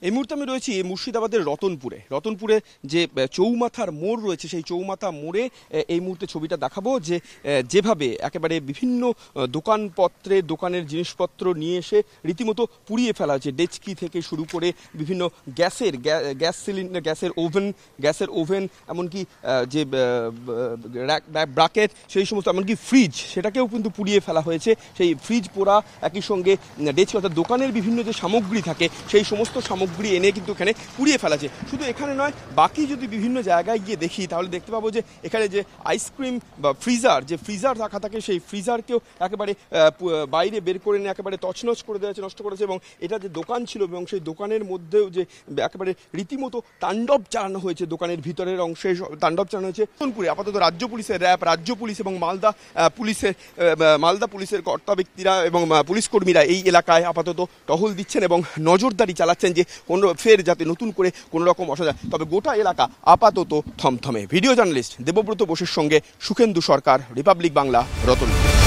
এই মুহূর্তে আমি রয়েছি মুর্শিদাবাদের রতনপুরে যে চৌমাথার মোড় রয়েছে, সেই চৌমাথা মোড়ে এই মুহূর্তে ছবিটা দেখাবো যে যেভাবে একেবারে বিভিন্ন দোকানের জিনিসপত্র নিয়ে এসে রীতিমতো পুড়িয়ে ফেলা হয়েছে। ডেচকি থেকে শুরু করে বিভিন্ন গ্যাস সিলিন্ডার, গ্যাসের ওভেন, এমনকি যে ব্রাকেট, সেই সমস্ত, এমনকি ফ্রিজ, সেটাকেও কিন্তু পুড়িয়ে ফেলা হয়েছে। সেই ফ্রিজ পোড়া, একই সঙ্গে ডেচকি অর্থাৎ দোকানের বিভিন্ন যে সামগ্রী থাকে সেই সমস্ত সামগ্রী এনে কিন্তু এখানে পুড়িয়ে ফেলাছে। শুধু এখানে নয়, বাকি যদি বিভিন্ন জায়গায় গিয়ে দেখি তাহলে দেখতে পাবো যে এখানে যে আইসক্রিম বা ফ্রিজার রাখা থাকে, সেই ফ্রিজারকেও একেবারে বাইরে বের করে নিয়ে একেবারে তছনছ করে দেওয়া, নষ্ট করেছে। এবং এটা যে দোকান ছিল এবং সেই দোকানের মধ্যেও যে একেবারে রীতিমতো তাণ্ডব চালানো হয়েছে, দোকানের ভিতরের অংশে তাণ্ডব চালানো হয়েছে। রতনপুরে আপাতত রাজ্য পুলিশের র্যাব, রাজ্য পুলিশ এবং মালদা পুলিশের কর্তা ব্যক্তিরা এবং পুলিশ কর্মীরা এই এলাকায় আপাতত টহল দিচ্ছেন এবং নজরদারি চালাচ্ছেন যে ফের যাতে নতুন করে কোনো রকম অসুবিধা। তবে গোটা এলাকা আপাতত থমথমে। ভিডিও জার্নালিস্ট দেবব্রত বোসের সঙ্গে সুখেন্দু সরকার, রিপাবলিক বাংলা, রতনপুর।